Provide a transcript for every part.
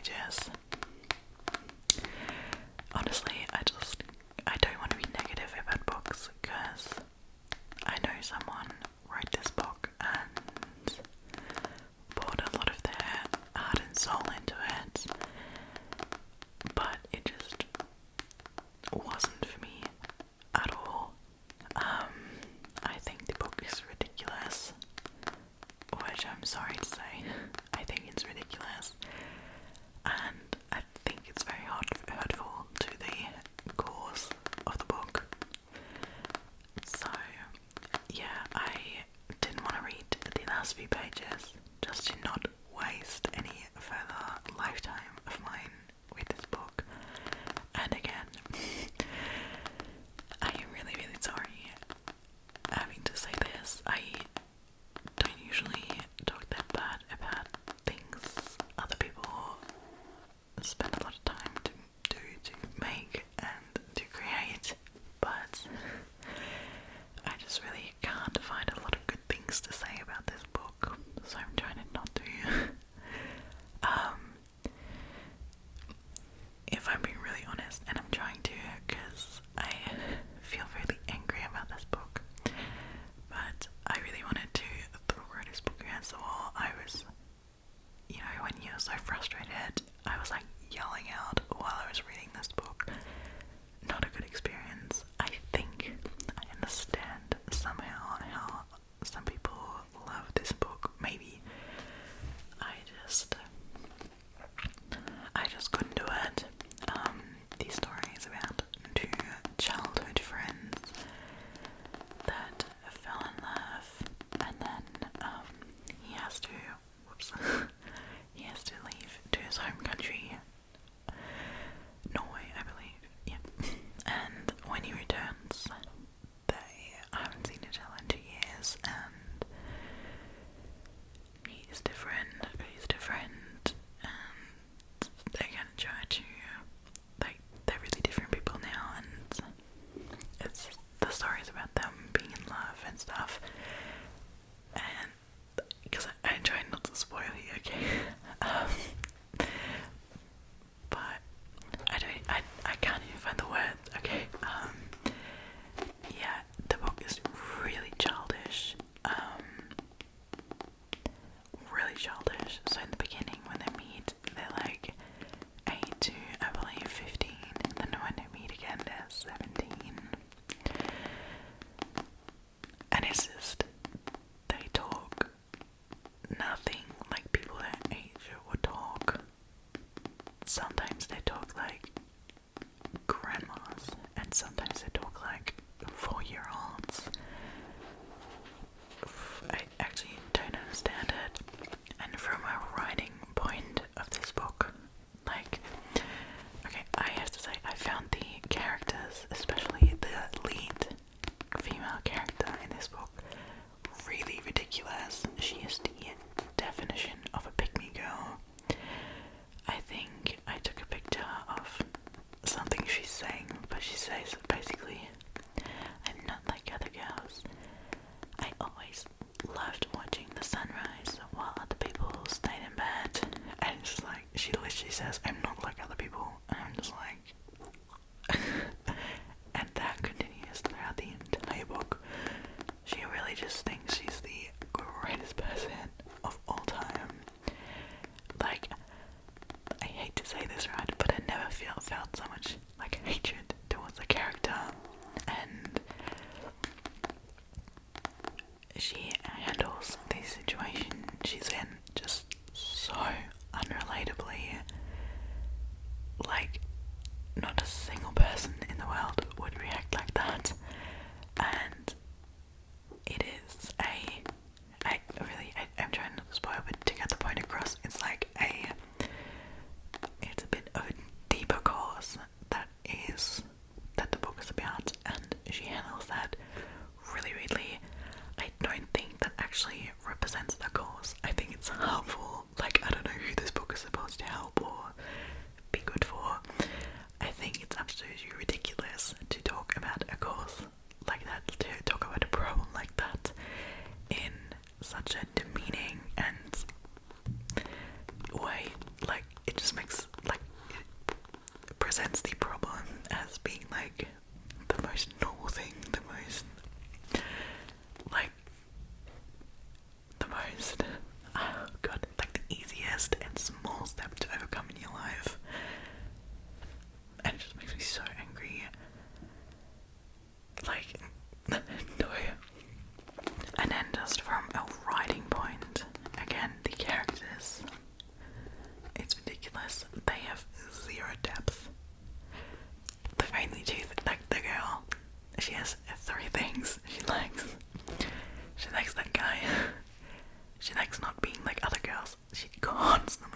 pages. Honestly, I don't want to be negative about books because I know someone wrote this book and poured a lot of their heart and soul into it, but it just wasn't for me at all. I think the book is ridiculous, which I'm sorry to say. I think it's ridiculous, and I think it's very hurtful to the cause of the book. So yeah, I didn't want to read the last few pages just to not waste any further lifetime of mine with this book. And again, I am really, really sorry having to say this. I don't usually talk that bad about things other people spend a lot of time to do, to make and to create, but I just really can't find a lot of good things to say about this book, so I'm trying to not to. If I'm being really honest, and I'm trying to, because I feel really angry about this book, but I really wanted to throw this book against the wall. I was, when you're so frustrated, I was like yelling out while I was reading this book. Not a good experience. I think I understand somehow how some people love this book. Maybe I just couldn't do it. These stories about two childhood friends that fell in love, and then he has to leave to his home country, Norway, I believe. Yeah. And when he returns, they haven't seen each other in 2 years, and he's different, and they're gonna try to, they're really different people now, and it's the stories about them being in love and stuff, and because I try not to spoil you, okay, but I can't even find the words, okay, yeah, the book is really childish, so in the beginning when they meet, they're like 8 to, I believe, 15, then when they meet again, they're 17, and it's just, they talk nothing like people their age would talk. Sometimes they talk like grandmas, and sometimes they talk like 4-year-olds. I actually don't understand it. And from a writing point of this book, okay, I have to say, I found the characters, especially the lead female character in this book, really ridiculous. She is the definition of a pick-me girl. I think I took a picture of something she's saying, but she says basically, I'm not like other girls. I always loved watching the sunrise while other people stayed in bed. And it's like, she literally says, I'm not like other people. And I'm just like, and that continues throughout the entire book. She really just thinks she's the greatest person of all time. Like, I hate to say this, right, but I never felt so much like hatred towards the character, and she handles the situation she's in just so unrelatably,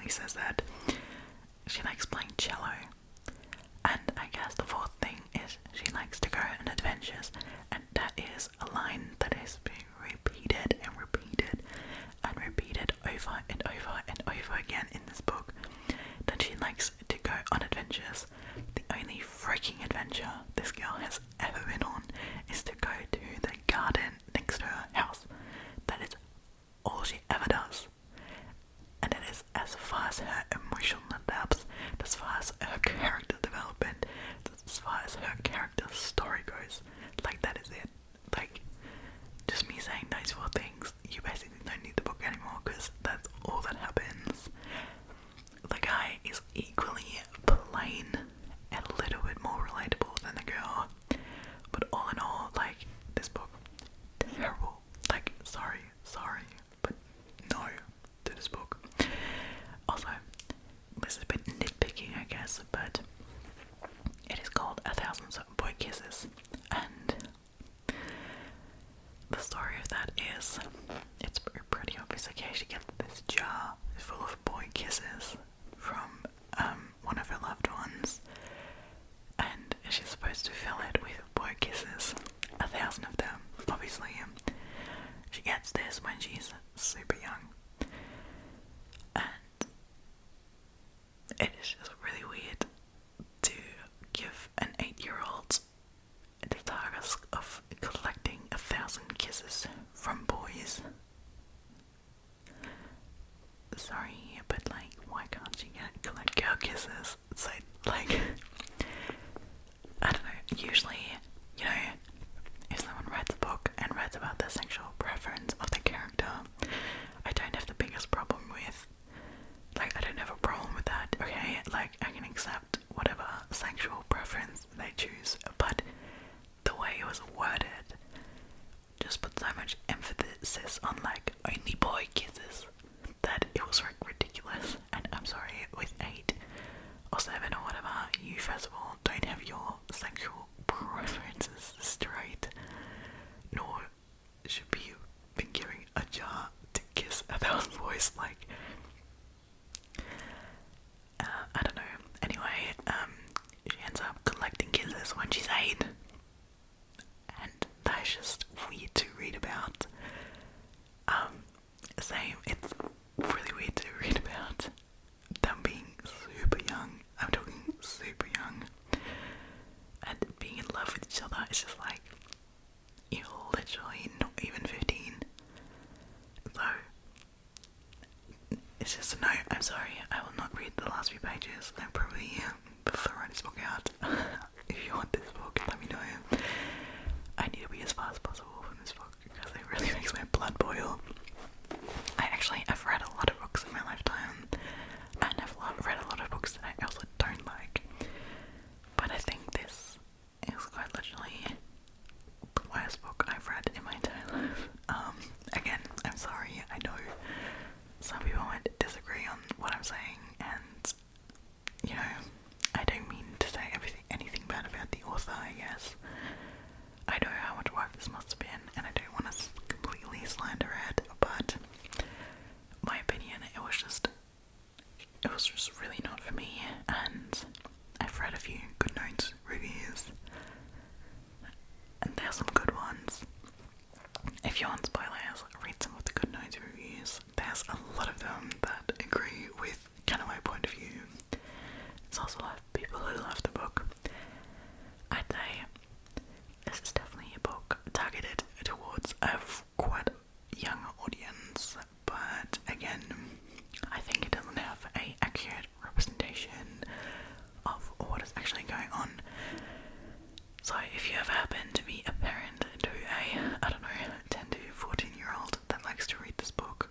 basically says that she likes playing cello. And I guess the fourth thing is she likes to go on adventures, and that is a line that is being repeated and repeated and repeated over and over and over again in this book, that she likes to go on adventures. The only freaking adventure this girl has ever been on is to go to the garden next to her house. That is all she ever does. And it is as far as her emotional depth, as far as her character development, as far as her character story goes. Like, that is it. Like, just me saying those four things, you basically don't need the book anymore, because that's all that happens. The guy is equally plain and a little bit more relatable than the girl, but all in all, like, this book, terrible. Like, sorry, but no to this book. Also, this is a bit nitpicking, I guess, but it is called 1,000 Boy Kisses, and the story of that is, it's pretty obvious. Okay, she gets this jar full of boy kisses from one of her loved ones, and she's supposed to fill it with boy kisses, 1,000 of them, obviously. She gets this when she's super young, and it is just really weird to give an 8-year-old the task of collecting 1,000 kisses from boys. Sorry, but like, why can't she collect girl kisses? So, like, I don't know, usually, you know, if someone writes a book and writes about the sexual preference of the character, I don't have the biggest problem with, like, I don't have a problem with that, okay? Like, I can accept whatever sexual preference they choose, but the way it was worded just put so much emphasis on, like, only boy kisses, that it was ridiculous. And I'm sorry, with 8 or 7 or whatever, you first of all don't have your sexual preferences straight, nor should be been giving a jar to kiss 1,000 boys. Like, I don't know. Anyway, she ends up collecting kisses when she's 8, and that's just weird to read about. Same, it's really weird to read about them being super young. I'm talking super young, and being in love with each other. It's just like, you're literally not even 15. So, it's just a no. I'm sorry, I will not read the last few pages. I'm probably throw this book out. If you want this book, let me know. I need to be as fast as possible from this book, because it really makes my blood boil. I've read a lot of books in my lifetime, and I've read a lot of books that I also don't like, but I think this is quite literally the worst book I've read in my entire life. Again, I'm sorry, I know some people might disagree on what I'm saying, and, you know, I don't mean to say anything bad about the author, I guess. I know how much work this must have been, and I don't want to completely slander it, but my opinion, it was just really not for me. And I've read a few Good Notes reviews, and there's some good ones. If you want spoilers, read some of the Good Notes reviews. There's a lot of them that agree with kind of my point of view. There's also a lot of people who love the book. I'd say this is definitely a book targeted towards a quite young audience, but again, I think it doesn't have an accurate representation of what is actually going on. So if you ever happen to be a parent to a, I don't know, 10 to 14 year old that likes to read this book,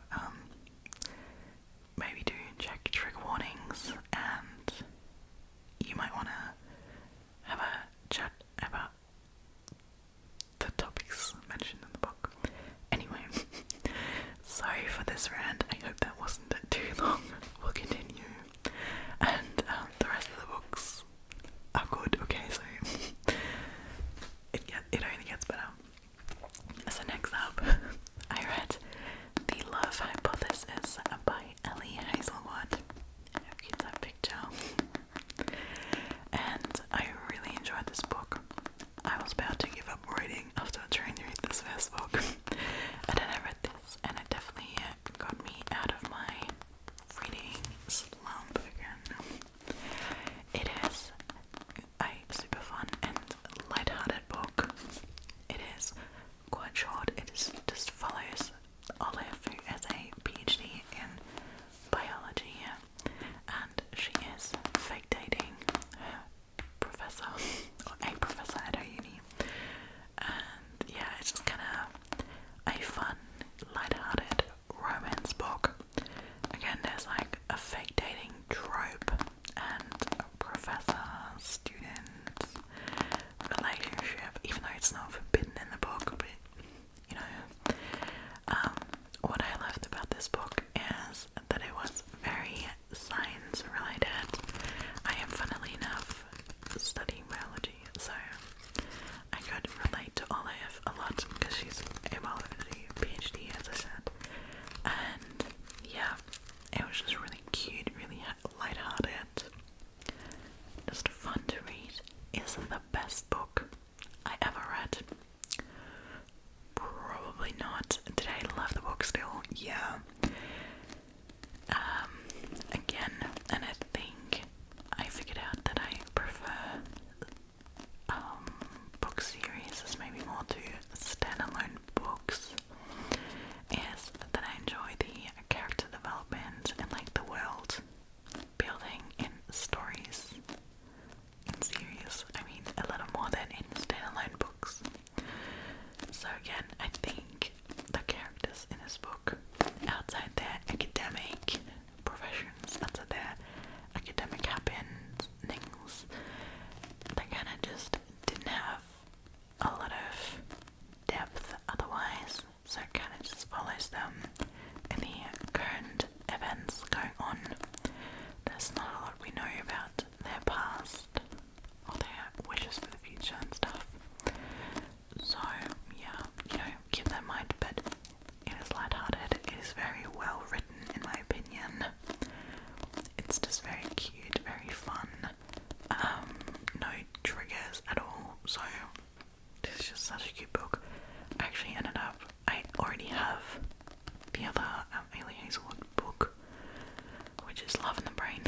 just loving the brain.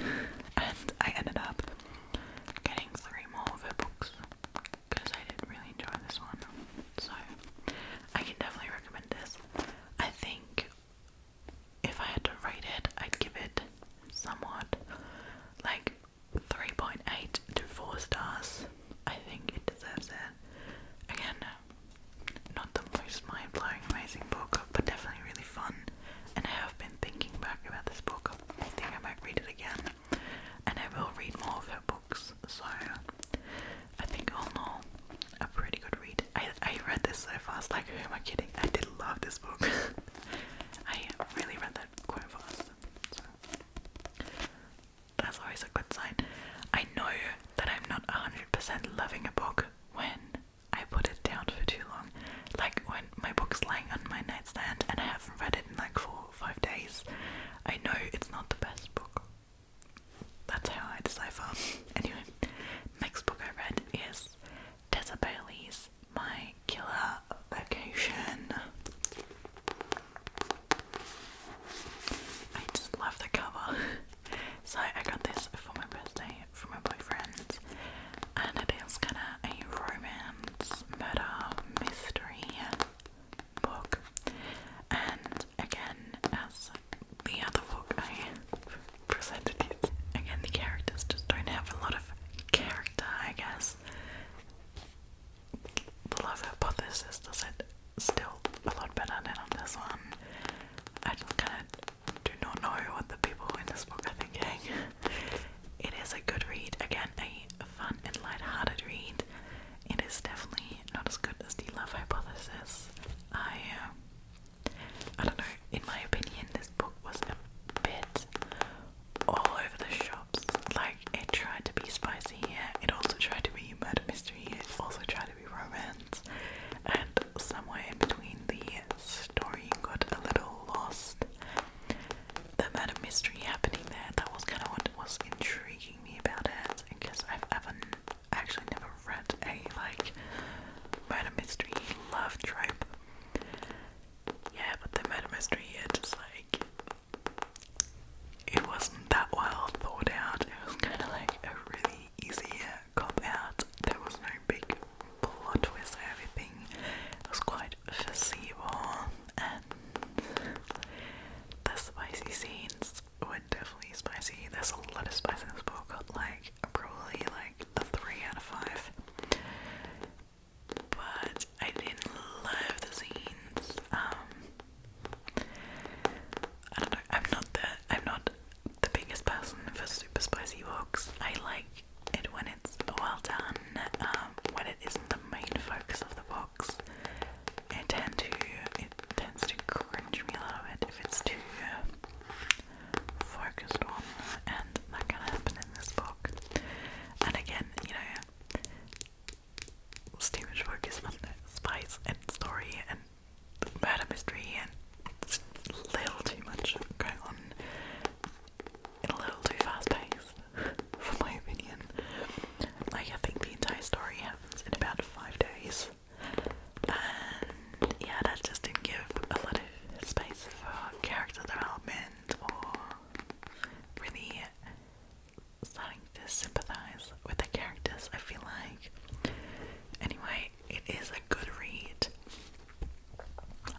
And I ended up getting 3 more of her books because I did really enjoy this one. So I can definitely recommend this. I think if I had to rate it, I'd give it somewhat like 3.8 to 4 stars. I think it deserves it. Again, not the most mind-blowing amazing book, but definitely really fun. And I have been thinking back about this book. I think I might read it again, and I will read more of her books. So I think all in all, a pretty good read. I read this so fast, like who am I kidding? I did love this book. I really read that quite fast. So that's always a good sign. I know that I'm not 100% loving a book when I put it down for too long. Like when my book's lying on my nightstand and I haven't read it in like 4 or 5 days. I know it's not the best book. That's how I decipher. Anyway, next book I read is Tessa Bailey's My Killer Vacation. I just love the cover. So I got this for my birthday from my boyfriend, and it is kind of a romance, murder, mystery book. And again, as the other book I presented you, again the characters just don't have a lot of character, I guess. The Love Hypothesis does it still a lot better than on this one. I just kind of do not know what the people in this book are thinking. It is a good read. Again, a fun and light-hearted read. It is definitely not as good as The Love Hypothesis. I don't know, in my opinion, this book was a bit all over the shops. Like, it tried to be spicy, it also tried to be murder mystery, it also tried to be romance, and somewhere in between the story got a little lost. The murder mystery happening there, that was kind of what was intriguing me about it, because I've actually never read a like murder mystery love trope. Yeah, but the murder mystery, it just like, it wasn't that well thought out. It was kind of like a really easy cop out. There was no big plot twist or everything. It was quite foreseeable, and the spicy scenes were definitely spicy. There's a lot of spice in this book, like probably like a 3 out of 5. But I didn't love the scenes. I don't know. I'm not the biggest person for super spicy books. I like it when it's well done. When it isn't the main focus of the books, it tends to cringe me a little bit if it's too focused on, and that kind of happened in this book. And again, you know, Stephen's focus on the spice and story and murder mystery, and it's a little too much going on in a little too fast pace, for my opinion. Like, I think the entire story happens in about 5 days, and yeah, that just didn't give a lot of space for character development or really starting to sympathize with the characters, I feel like. Anyway, it is a good read.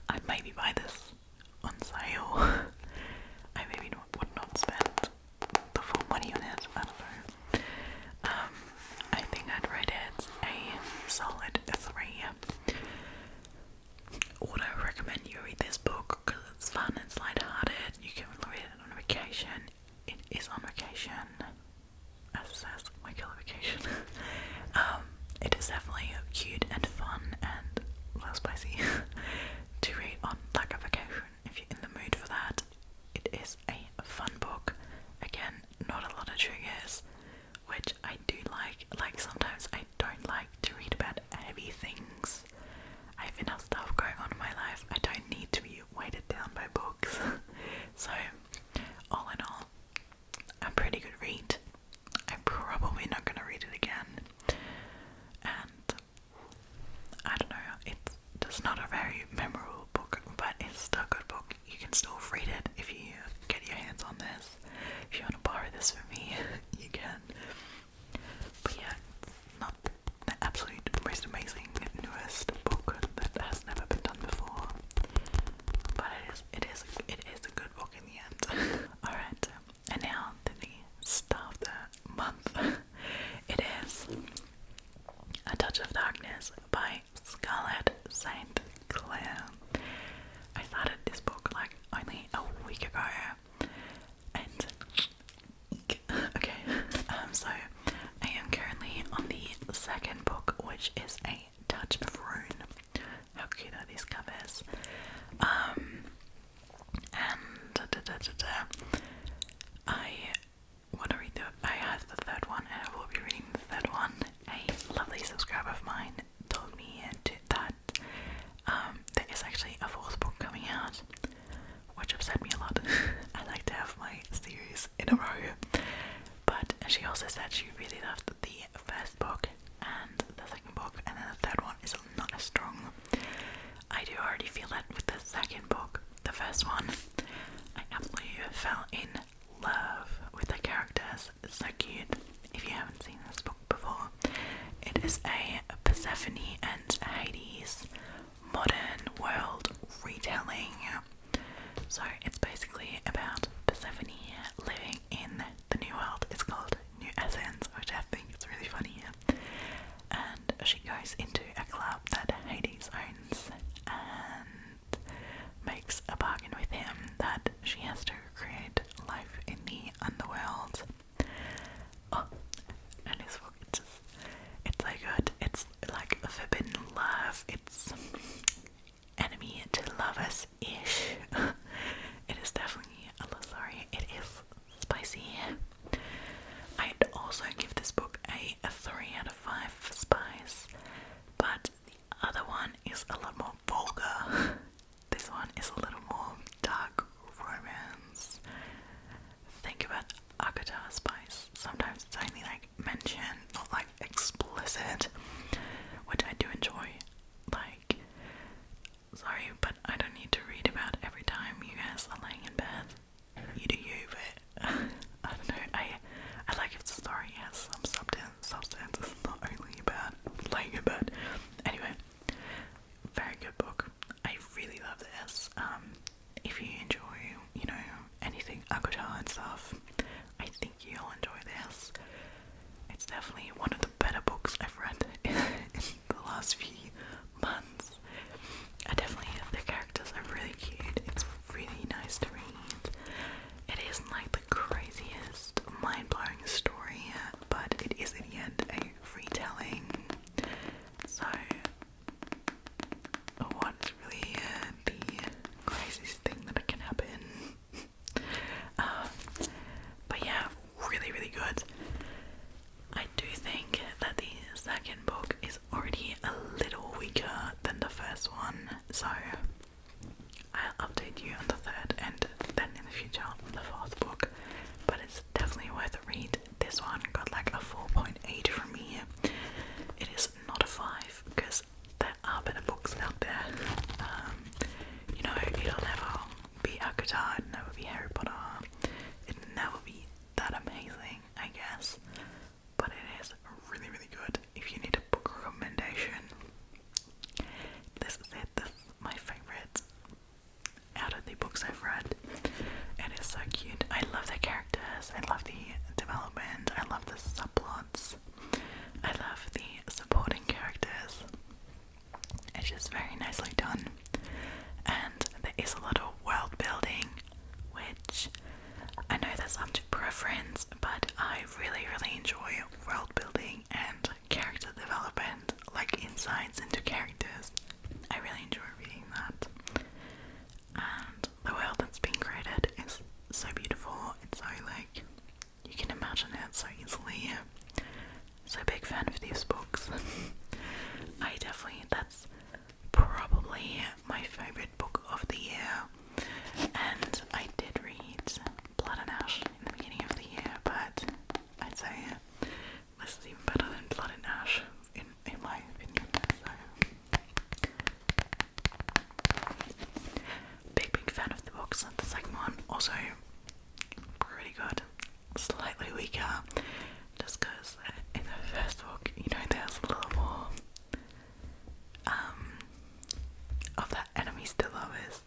I'd maybe buy this on sale. I maybe would not spend the full money on it, I don't know. I think I'd rate it a solid 3. Would I recommend you read this book? Because it's fun, it's light-hearted, you can read it on vacation. It is on vacation, as it says, My Killer Vacation. It is definitely cute and fun and a little spicy to read on like a vacation if you're in the mood for that. It is a fun book. Again, not a lot of triggers, which I do like. Like, sometimes I don't like to read about heavy things. I have enough stuff going on in my life. I don't need to be weighted down by books. So, all in all, a pretty good read. I'm probably not going to read it again. And I don't know, it's just not a very this for me, you can. But yeah, not the absolute most amazing newest book that has never been done before. But it is a good book in the end. Alright, and now to the star of the month. It is A Touch of Darkness by Scarlett St. I started this book like only a week ago, and okay, so I am currently on the second book, which is A Touch of Rune. How cute are these covers? I want to read I have the third one, and I will be reading the third one. A lovely subscriber of mine told me that there is actually a fourth book coming out, which upset me a lot. I like to have my series in a row, but she also said she really loved the first book and the second book, and then the third one is not as strong. I do already feel that with the second book. The first one, I absolutely fell in love with the characters. It's so cute. If you haven't seen this book before, it is a Persephone and Hades modern world retelling. So it's basically about Persephone living in the new world. It's called New Athens, which I think is really funny. And she goes into a club that Hades owns and makes a bargain with him that she has to create life in the underworld. Oh, and this book, it's so good. It's like a forbidden love. It's enemy to lovers-ish. It is definitely a love story. It is spicy. I'd also give this book a 3 out of 5 for spice, but the other one is a lot more vulgar. This one is a little more dark romance. Think about Agatha spice. Sometimes it's only like mentioned, not like explicit, which I do enjoy. Like, sorry, but I don't need to read about every time you guys are laying in bed. You do you, but I don't know. I like if the story has some substance. It's not only about laying in bed. Anyway, very good book. I really love this. If you enjoy, you know, anything Agatha and stuff, I think you'll enjoy this. It's definitely one of the better books I've read in the last few months. The characters are really cute. It's really nice to read. It isn't like the craziest, mind-blowing story, but it is in the end a retelling. So, what's really the craziest thing that can happen? But yeah, really, really good. I do think that the second book is already a little weaker than the first one, so I'll update you on the third and then in the future on the fourth book, but it's definitely worth a read. This one got like a 4.8 from me. It is not a 5 because there are better books out there. You know, it'll never be Agatha, it'll never be Harry Potter, it'll never be that amazing, I guess, but it is really, really good. If you need a book recommendation, this is it. This is my favorite out of the books I've read. It is so cute. I love the characters, I love the development, I love the subplots, I love the supporting characters. It's just very nicely done, and there is a lot of world building, which I know that's up to preference, but I really, really enjoy world building and character development, like insights into characters. I really enjoy reading that. And the world that's being created is so beautiful. It's so like, you can imagine it so easily. So big fan of these books. that's probably my favorite book of the year. And I did read Blood and Ash in the beginning of the year, but I'd say this is even better than Blood and Ash in my opinion. So big fan of the books. The second one also slightly weaker, just because in the first book, you know, there's a little more of that enemies to lovers,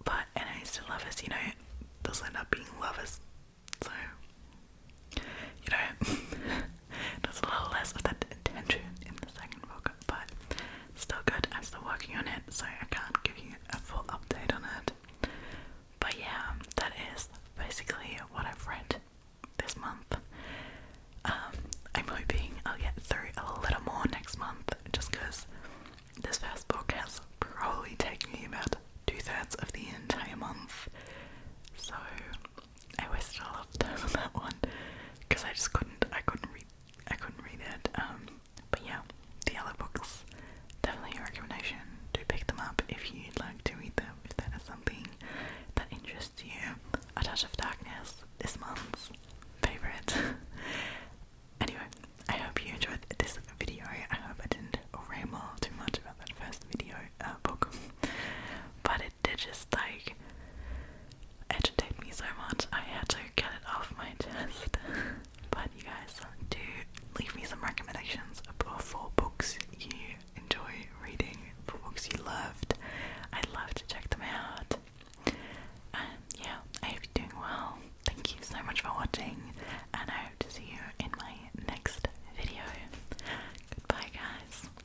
but enemies to lovers, you know, does end up being lovers, so